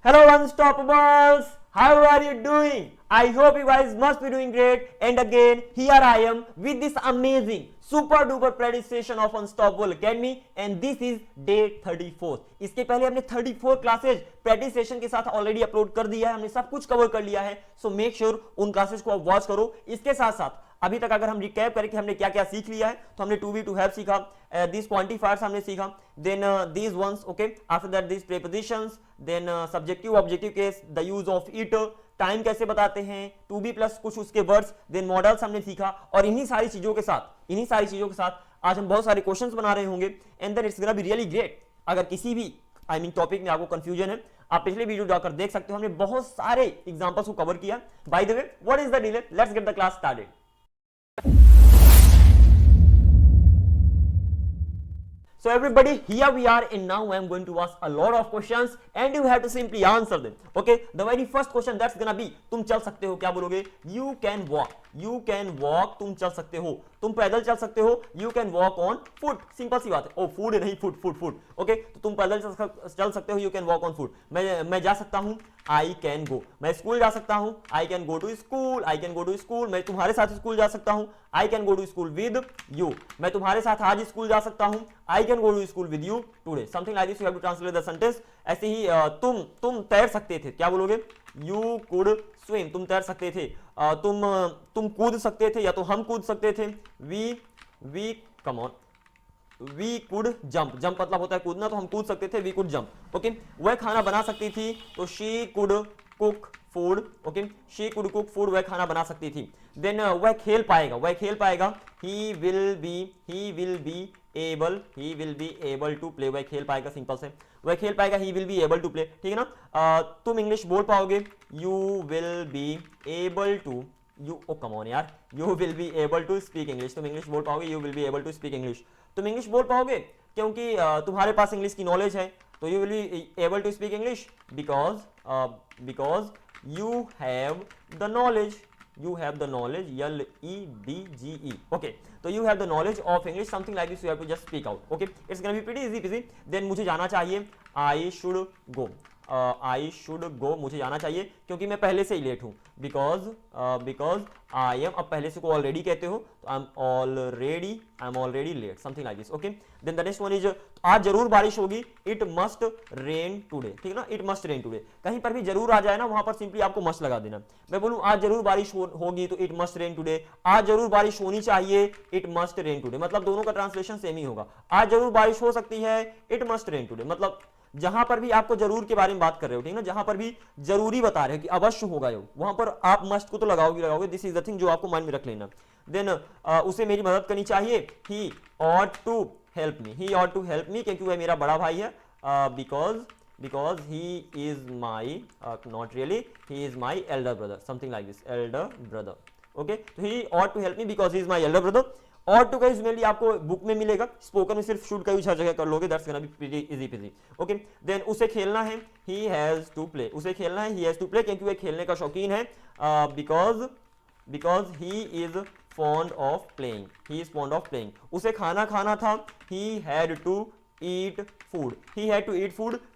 Hello Unstoppables! How are you doing? I hope you guys must be doing great. And again, here I am with this amazing, super duper predestination of Unstoppable Academy and this is day 34. इसके पहले हमने 34 classes प्रेडिस्टेशन के साथ already upload कर दिया है, हमने सब कुछ कवर कर लिया है. सो मेक श्योर उन क्लासेज को आप वॉच करो. इसके साथ साथ अभी तक अगर हम रिकैप करें कि हमने क्या क्या सीख लिया है तो हमने टू बी टू हैव सीखा, दिस क्वांटिफायर्स हमने सीखा, then these ones, okay, after that this prepositions, then subjective objective case, the use of it, time कैसे बताते हैं, टू बी प्लस कुछ उसके वर्ड्स, देन मॉडल्स हमने सीखा. और इन्हीं सारी चीजों के साथ आज हम बहुत सारे क्वेश्चंस बना रहे होंगे and then it's gonna be really great. अगर किसी भी टॉपिक में आपको कंफ्यूजन है आप पिछले वीडियो जाकर देख सकते हो, हमने बहुत सारे एग्जांपल्स को कवर किया. By the way, what is the delay, let's get the class started. So everybody, here we are and now I am going to ask a lot of questions and you have to simply answer them. Okay, the very first question that's gonna be, तुम चल सकते हो, क्या बोलोगे? You can walk. You can walk, तुम चल सकते हो, तुम पैदल चल सकते हो. You can walk on foot. Simple सी बात है. ओ फूड नहीं, फूड. ओके, तो तुम पैदल चल सकते हो. You can walk on foot. मैं जा सकता हूँ. I can go. मैं स्कूल जा सकता हूँ. I can go to school. I can go to school. मैं तुम्हारे साथ स्कूल जा सकता हूँ. I can go to school with you. मैं तुम्हारे साथ आज स्कूल जा सकता हूँ. I can go to school with you today. Something like this. You have to translate the sentence. ऐसे ही तुम तैर सकते थे, क्या बोलोगे? You could swim. तुम तैर सकते थे. तुम कूद सकते थे या तो हम कूद सकते थे. We come on. We could jump. Jump मतलब होता है कूदना, तो हम कूद सकते थे. We could jump. ओके, वह खाना बना सकती थी, तो she could cook food. Okay, she could cook food. वह खाना बना सकती थी. देन वह खेल पाएगा. He will be able to play. वह खेल पाएगा, सिंपल से वह खेल पाएगा. He will be able to play. ठीक है ना. तुम इंग्लिश बोल पाओगे. You will be able to. come on यार. You will be able to speak English. तुम इंग्लिश बोल पाओगे. You will be able to speak English. तुम इंग्लिश बोल पाओगे क्योंकि तुम्हारे पास इंग्लिश की नॉलेज है, तो you will be able to speak English because you have the knowledge. LEDGE. Okay, तो you have the knowledge of English, something like this. You have to just speak out. Okay, it's gonna be pretty easy. Then मुझे जाना चाहिए. I should go. मुझे जाना चाहिए क्योंकि मैं पहले से ही लेट हूँ. because I am, अब पहले से को already कहते हो तो I'm already late, something like this. Okay, then the next one is, आज जरूर बारिश होगी. It must rain today. ठीक है ना, it must rain today. कहीं पर भी जरूर आ जाए ना, वहां पर सिंपली आपको मस्ट लगा देना. मैं बोलूं आज जरूर बारिश होगी तो it must rain today. आज जरूर बारिश होनी चाहिए, it must rain today. मतलब दोनों का ट्रांसलेशन सेम ही होगा. आज जरूर बारिश हो सकती है, it must rain today. मतलब जहां पर भी आपको जरूर के बारे में बात कर रहे हो, ठीक है ना, जहां पर भी जरूरी बता रहे हो कि अवश्य होगा, वहां पर आप मस्ट को तो लगाओगे. दिस इज द थिंग जो आपको माइंड में रख लेना. देन उसे मेरी मदद करनी चाहिए. ही ought to help me. क्योंकि वह मेरा बड़ा भाई है. because he is my not really, he is my elder brother, something like this. elder brother. Okay, so he ought to help me because he is my elder brother. ought to का use mainly आपको book में मिलेगा. Spoken में सिर्फ should का use her जगह कर लोगे. That's gonna be pretty easy peasy. Okay, then उसे खेलना है. he has to play. क्योंकि वह खेलने का शौकीन है. because he is fond of playing. उसे खाना था. he had to eat food.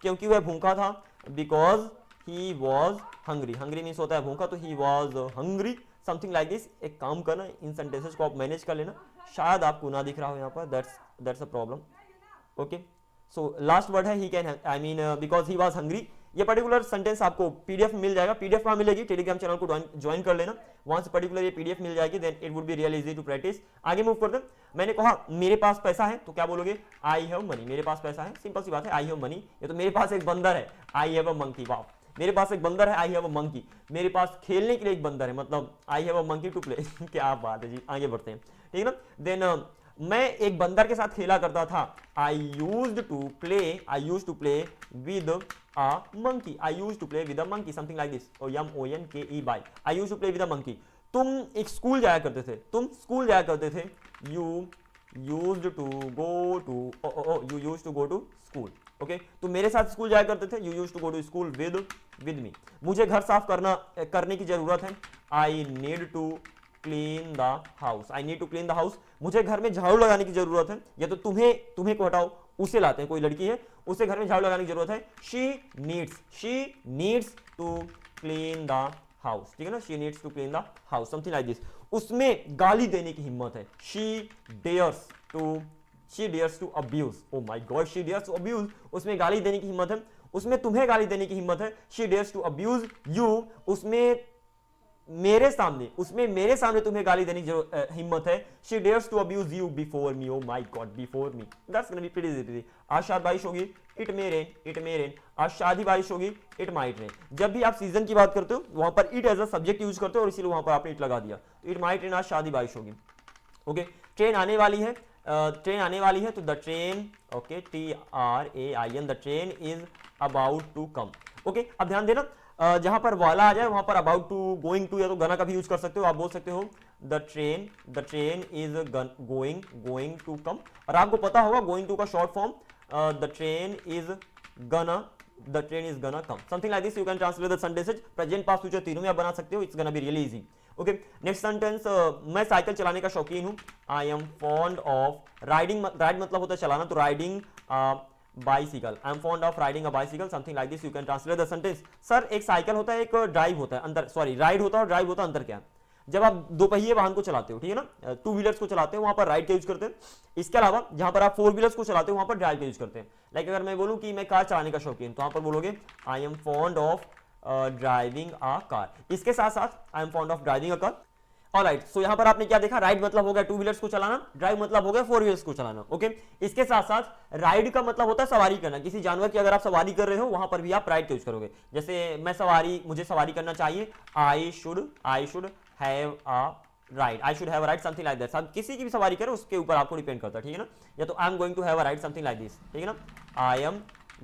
क्योंकि वह भूखा था. because he was hungry means होता है भूखा, तो he was hungry, something like this. एक काम करना, इन सेंटेंसेस को आप मैनेज कर लेना. शायद आपको ना दिख रहा हो यहाँ पर, that's a problem. Okay, so last word है he can, because he was hungry. ये पर्टिकुलर सेंटेंस आपको पीडीएफ मिल जाएगा. पीडीएफ कहाँ मिलेगी? टेलीग्राम चैनल को ज्वाइन कर लेना. वहां से पर्टिकुलर ये पीडीएफ मिल जाएगी. Then it would be real easy to practice. आगे मूव कर दे. मैंने कहा मेरे पास पैसा है, तो क्या बोलोगे? I have money. मेरे पास पैसा है, सिंपल सी बात है. आई हैव मनी. ये तो मेरे पास एक बंदर है. आई हैव अ मंकी. वाह, मेरे पास एक बंदर है. आई हैव अ मंकी. मेरे पास खेलने के लिए एक बंदर है, मतलब I have a monkey to play. क्या बात है जी. आगे बढ़ते हैं, ठीक है ना. देन मैं एक बंदर के साथ खेला करता था. I used to play with a monkey. Something like this. MONKEY. I used to play with a monkey. तुम एक स्कूल जाया करते थे. You used to go to school. Okay, तुम मेरे साथ स्कूल जाया करते थे. You used to go to school with me. मुझे घर साफ करने की जरूरत है. I need to clean the house. मुझे घर में झाड़ू लगाने की जरूरत है. या तो तुम्हें को हटाओ, उसे लाते हैं. कोई लड़की है, उसे घर में झाड़ू लगाने की जरूरत है, she needs to clean the house, ठीक है ना, she needs to clean the house, something like this. उसमें गाली देने की हिम्मत है, she dares to abuse, oh my God, she dares to abuse, उसमें गाली देने की हिम्मत है, उसमें तुम्हें गाली देने की हिम्मत है, she dares to abuse you, उसमें मेरे सामने तुम्हें गाली देने की हिम्मत है, she dares to abuse you before me, oh my god, before me, that's gonna be pretty easy. आज शायद बारिश होगी, इट मे रेन, आज शादी बारिश होगी, इट माइट रेन। जब भी आप सीजन की बात करते हो वहां पर it as a subject use करते हो और इसीलिए वहां पर आपने इट लगा दिया, इट माइट रेन, आज शादी बारिश होगी। ओके, ट्रेन आने वाली है, तो the train, okay, TRAIN, the train is about to come. Okay, अब ध्यान देना, जहां पर वाला आ जाए वहां पर अबाउट टू, गोइंग टू या तो गना का भी यूज कर सकते हो, आप बोल सकते हो the train is going to come, और आपको पता होगा गोइंग टू का short form the train is gonna come, something like this. You can translate the sentences, present past future तीनों में आप बना सकते हो, it's gonna be really easy. Okay, next sentence, मैं साइकिल चलाने का शौकीन हूं, I am fond of riding, ride मतलब होता है चलाना, तो riding bicycle, I am fond of riding a bicycle, something like this. You can translate the sentence, sir एक साइकिल होता है, एक ड्राइव होता है, अंतर, सॉरी, राइड होता है और ड्राइव होता है, अंतर क्या है? जब आप दो पहिए वाहन को चलाते हो, ठीक है ना, टू व्हीलर्स को चलाते हो वहां पर राइड का यूज करते हैं, इसके अलावा जहां पर आप फोर व्हीलर्स को चलाते हो वहां पर ड्राइव का यूज करते हैं। लाइक अगर मैं बोलूं कि मैं कार चलाने का शौकीन, तो वहां पर बोलोगे I am fond of driving a car, इसके साथ साथ I am fond of driving a car. Alright, so यहां पर आपने क्या देखा, राइड मतलब हो गया टू व्हीलर्स को चलाना, ड्राइव मतलब हो गया फोर व्हीलर्स को चलाना। ओके, इसके साथ साथ राइड का मतलब होता है सवारी करना, किसी जानवर की अगर आप सवारी कर रहे हो वहां पर भी आप राइड का यूज करोगे। जैसे मुझे सवारी करना चाहिए, I should have a ride, I should have a ride, something like that. आप किसी की भी सवारी करें उसके ऊपर आपको डिपेंड करता है, ठीक है ना, या तो I am going to have a ride, something like this, ठीक है ना, I am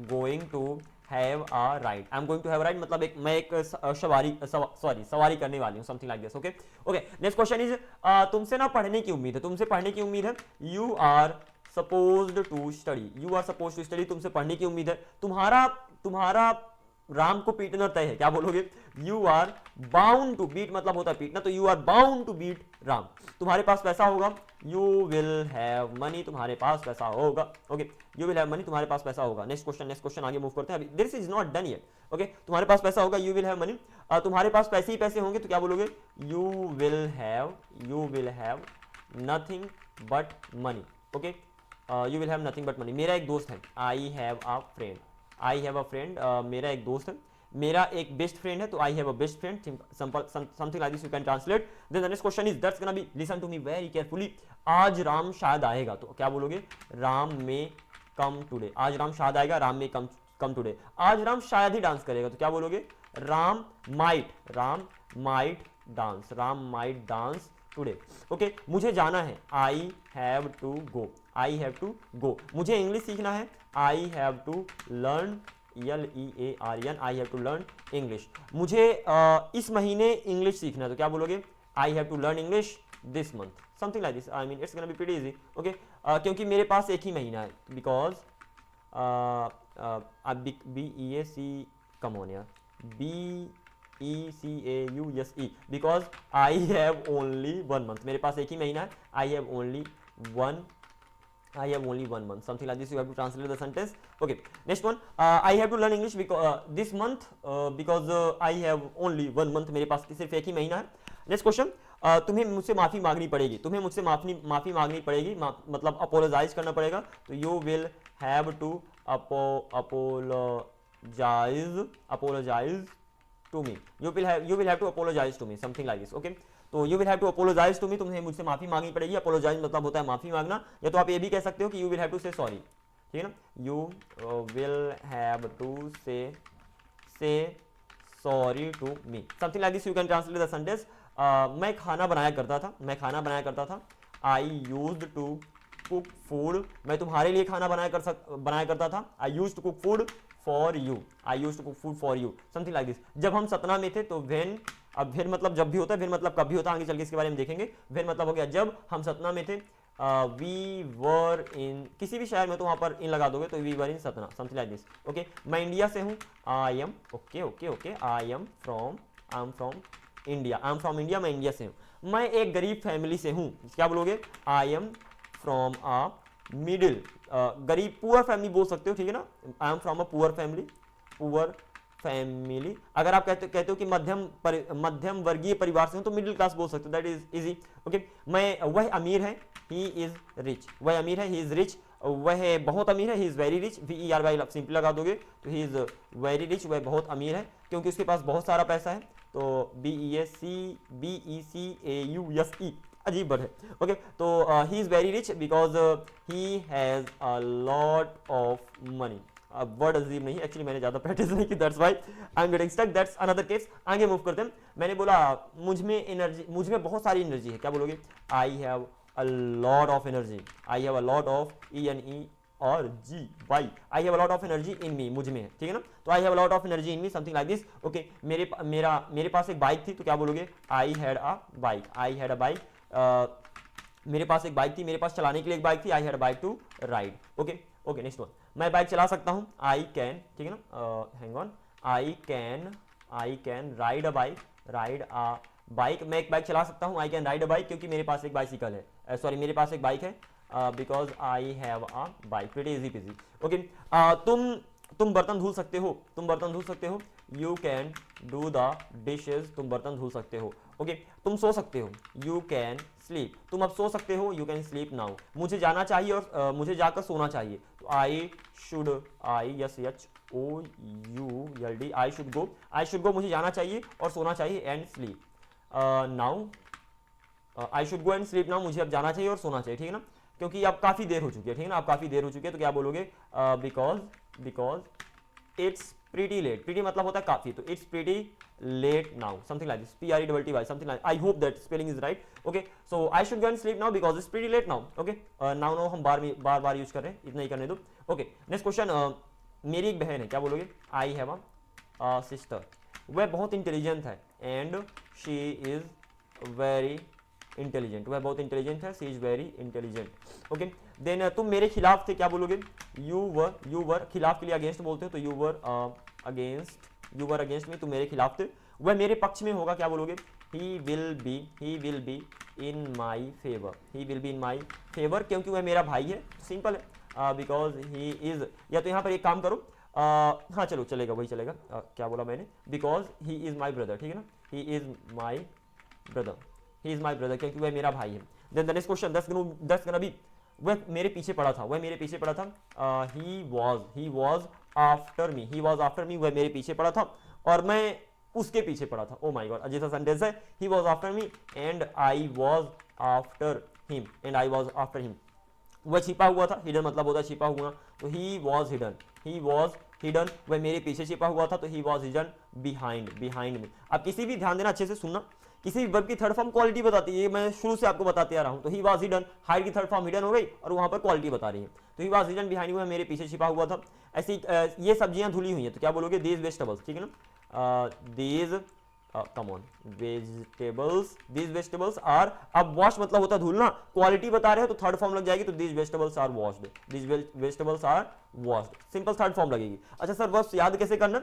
going to have a ride, I am going to have a ride मतलब मैं एक सवारी करने वाली हूं, something like this. Okay, next question is, तुमसे ना पढ़ने की उम्मीद है, you are supposed to study, तुमसे पढ़ने की उम्मीद है, तुम्हारा राम को पीटना तय है, क्या बोलोगे? You are bound to beat, मतलब होता है पीटना, तो you are bound to beat Ram. तुम्हारे पास पैसा होगा, यू विल हैव मनी, तुम्हारे पास पैसा होगा। Okay, you will have money, तुम्हारे पास पैसा होगा। नेक्स्ट क्वेश्चन आगे मूव करते हैं, अभी this is not done yet. Okay, तुम्हारे पास पैसा होगा, यू विल हैव मनी, तुम्हारे पास पैसे ही पैसे होंगे, तो क्या बोलोगे? You will have nothing but money. Okay, you will have nothing but money. मेरा एक दोस्त है, आई हैव अ फ्रेंड, मेरा एक दोस्त है, मेरा एक बेस्ट फ्रेंड है, तो I have a best friend, something like this you can translate. Then the next question is, that's gonna be, listen to me very carefully, आज राम शायद आएगा, तो क्या बोलोगे? राम में कम टुडे, आज राम शायद आएगा, राम में कम टुडे। आज राम शायद ही डांस करेगा, तो क्या बोलोगे? Ram might dance today. Okay, मुझे जाना है, आई हैव टू गो, मुझे इंग्लिश सीखना है, आई have to learn, LEARN, I have to learn English. मुझे इस महीने इंग्लिश सीखना है, तो क्या बोलोगे? I have to learn English this month, something like this. I mean it's gonna be pretty easy. Okay, क्योंकि मेरे पास एक ही महीना है, because BECAUSE, because I have only 1 month, मेरे पास एक ही महीना है, आई हैव ओनली one month, something like this. You have to translate the sentence. Okay, next one, I have to learn English because this month, because I have only 1 month, मेरे पास सिर्फ एक ही महीना है। नेक्स्ट क्वेश्चन, तुम्हें मुझसे माफी मांगनी पड़ेगी, मतलब अपोलोजाइज करना पड़ेगा, तो you will have to apologise to me, you will have to apologise to me, something like this. Okay, तो you will have to apologise to me, तुम्हें मुझसे माफी मांगनी पड़ेगी। अपोलोजाइज मतलब होता है माफी मांगना, या तो आप ये भी कह सकते हो कि you will have to say sorry, ठीक है ना, you will have to say sorry to me, something like this. You can translate the sentence, मैं खाना बनाया करता था, I used to cook food, मैं तुम्हारे लिए खाना बनाया करता था, I used to cook food for you, something like this. जब हम सतना में थे, तो व्हेन, अब व्हेन मतलब जब भी होता है, व्हेन मतलब कब भी होता है, आगे चल के इसके बारे में देखेंगे। व्हेन मतलब हो गया जब हम सतना में थे, वी वर इन, किसी भी शहर में तो वहां पर इन लगा दोगे, तो we were in Satna, something like this. Okay, मैं इंडिया से हूँ, I am I am from India, मैं इंडिया से हूँ। मैं एक गरीब फैमिली से हूँ, क्या बोलोगे? I am from a middle गरीब, पुअर फैमिली बोल सकते हो, ठीक है ना, I am from a poor family, poor family. अगर आप कहते हो कि मध्यम वर्गीय परिवार से हो तो मिडिल क्लास बोल सकते हो, दैट इज इजी। ओके, वह अमीर है, ही इज रिच, वह अमीर है, ही इज रिच, वह बहुत अमीर है, ही is very rich, VERY simple लगा दोगे तो ही इज वेरी रिच, वह बहुत अमीर है क्योंकि उसके पास बहुत सारा पैसा है, तो BECAUSE, अजीब वर्ड है। ओके, तो he is very rich because he has a lot of money. अब वर्ड अजीब नहीं, एक्चुअली मैंने ज्यादा प्रैक्टिस नहीं की, that's why I am getting stuck, that's another case. आगे मूव करते हैं। मैंने बोला मुझ में बहुत सारी एनर्जी है, क्या बोलोगे? I have a lot of energy, I have a lot of ENE और GY, I have a lot of energy in me, मुझ में है, ठीक है ना, तो I have a lot of energy in me, something like this. Okay, मेरे पास एक बाइक थी, तो क्या बोलोगे? I had a bike, I had a bike, मेरे पास एक बाइक थी, मेरे पास चलाने के लिए एक बाइक थी, I had a bike to ride. Okay okay, next one, मैं बाइक चला सकता हूं, आई कैन, ठीक है ना, hang on, I can ride a bike, ride a bike, मैं एक बाइक चला सकता हूं, I can ride a bike, क्योंकि मेरे पास एक बाइसिकल है, सॉरी मेरे पास एक बाइक है, because I have a bike, pretty easy peasy. Okay, तुम बर्तन धुल सकते हो, तुम बर्तन धुल सकते हो, you can do the dishes, तुम बर्तन धुल सकते हो। ओके, तुम सो सकते हो, यू कैन स्लीप, तुम अब सो सकते हो, यू कैन स्लीप नाउ, मुझे जाना चाहिए और मुझे जाकर सोना चाहिए, तो I should, ISHOULD, I should गो, मुझे जाना चाहिए और सोना चाहिए, and sleep now, I should go and sleep now, मुझे अब जाना चाहिए और सोना चाहिए, ठीक है ना, क्योंकि अब काफी देर हो चुकी है, ठीक है ना, अब काफी देर हो चुकी है, तो क्या बोलोगे? Because it's pretty late, pretty मतलब होता है काफी, तो it's pretty late now, something like this, PRETTY, something like, I hope that spelling is right. Okay, so I should go and sleep now because it's pretty late now. Okay, now हम बार बार use कर रहे हैं, इतना ही करने दो। Okay, next question, मेरी एक बहन है, क्या बोलोगे? आई हैव अ सिस्टर, वह बहुत इंटेलिजेंट है, and she is very intelligent, वह बहुत इंटेलिजेंट है, she is very intelligent. Okay, then तुम मेरे खिलाफ थे, क्या बोलोगे? यू वर, खिलाफ के लिए अगेंस्ट बोलते हो, तो यू वर अगेंस्ट में, तुम मेरे खिलाफ थे, वह मेरे पक्ष में होगा, क्या बोलोगे? He will be in my favour, he will be in my favour, क्योंकि वह मेरा भाई है, सिंपल है, बिकॉज ही इज, या तो यहाँ पर एक काम करो, हाँ चलो चलेगा, वही चलेगा, क्या बोला मैंने? Because he is my brother, ठीक है ना, ही इज माई ब्रदर, क्योंकि वह मेरा भाई है। Then the next question, that's gonna be, वह मेरे पीछे पड़ा था, ही वॉज आफ्टर मी, वह मेरे पीछे पड़ा था और मैं उसके पीछे पड़ा था। ओ माय गॉड, अजीब सा सेंटेंस है, he was after me and I was after him, वह छिपा हुआ था, हिडन मतलब होता है छिपा हुआ, तो ही वॉज हिडन, वह मेरे पीछे छिपा हुआ था, तो he was hidden behind me. अब किसी भी, ध्यान देना, अच्छे से सुनना, किसी भी वर्ब की थर्ड फॉर्म क्वालिटी बताती है, ये मैं शुरू से आपको बताते आ रहा हूं, तो ही वाज हिडन, हाइड की थर्ड फॉर्म हिडन हो गई और वहां पर क्वालिटी बता रही है, तो he was hidden behind me, मेरे पीछे छिपा हुआ था। ऐसी ये सब्जियां धुली हुई हैं, तो क्या बोलोगे? दीज वेजिटेबल्स, ठीक है ना, these come on these vegetables are, अब वॉश मतलब होता है धुलना, क्वालिटी बता रहे हो तो थर्ड फॉर्म लग जाएगी, तो these vegetables are washed, these vegetables are washed, simple third form लगेगी। अच्छा सर, वर्ब्स याद कैसे करना?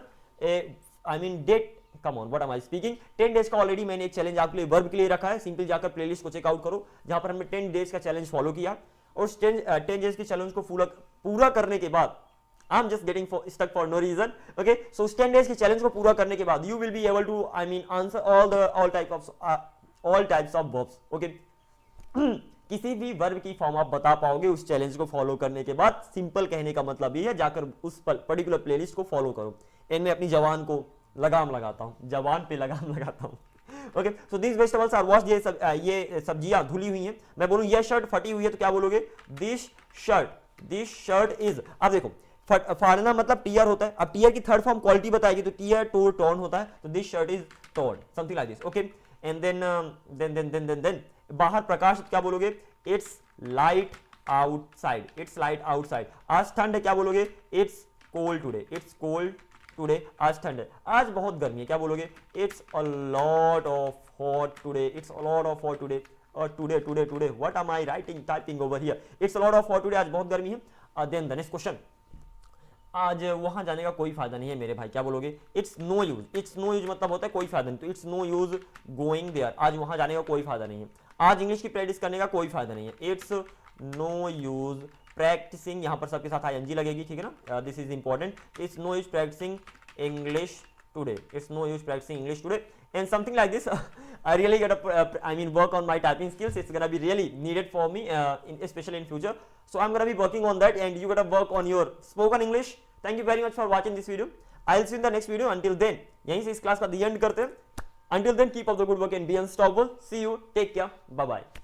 I mean date, come on, what am I speaking, 10 days का ऑलरेडी मैंने एक चैलेंज आपके लिए वर्ब के लिए रखा है, सिंपल जाकर प्लेलिस्ट को चेकआउट करो, जहां पर हमने 10 डेज का चैलेंज फॉलो किया, और 10 डेज के चैलेंज को पूरा करने के बाद, I am just getting stuck for no reason, okay, so 10 days के चैलेंज को पूरा करने के बाद you will be able to, I mean, answer all types of verbs. Okay, किसी भी वर्ब की फॉर्म आप बता पाओगे उस चैलेंज को फॉलो करने के बाद। सिंपल कहने का मतलब ये है, जाकर उस पर्टिकुलर प्लेलिस्ट को फॉलो करो। इनमें अपनी जवान को लगाम लगाता हूं, जवान पे लगाम लगाता हूं। Okay, so these vegetables are washed, ये सब्जियां धुली हुई हैं। मैं बोलूं यह शर्ट फटी हुई है, तो क्या बोलोगे? दिस शर्ट इज, अब देखो, फाड़ना मतलब टीयर होता है, अब टीयर की थर्ड फॉर्म क्वालिटी बताएगी, तो टीयर टोर टॉर्न होता है, तो this shirt is torn, something like this. Okay, and then बाहर प्रकाश, क्या बोलोगे? इट्स लाइट आउटसाइड, आज ठंड है, क्या बोलोगे? इट्स कोल्ड टुडे, आज ठंड है, आज बहुत गर्मी है, क्या बोलोगे? It's a lot of hot today, और today what am I typing over here, it's a lot of hot today, आज बहुत गर्मी है। देन द नेक्स्ट क्वेश्चन, आज वहां जाने का कोई फायदा नहीं है मेरे भाई, क्या बोलोगे? इट्स नो यूज मतलब होता है कोई फायदा नहीं, तो it's no use going there, आज वहां जाने का कोई फायदा नहीं है। आज इंग्लिश की प्रैक्टिस करने का कोई फायदा नहीं है, इट्स नो यूज practicing, यहाँ पर सबके साथ ing लगेगी, ठीक है ना, this is important. It's no use practicing English today. It's no use practicing English today, and something like this. I really gotta work on my typing skills. It's gonna be really needed for me, especially in future. So I'm gonna be working on that, and you gotta work on your spoken English. Thank you very much for watching this video. I'll see you in the next video. Until then, यहीं से इस class का the end करते हैं. Until then, keep up the good work and be unstoppable. See you. Take care. Bye bye.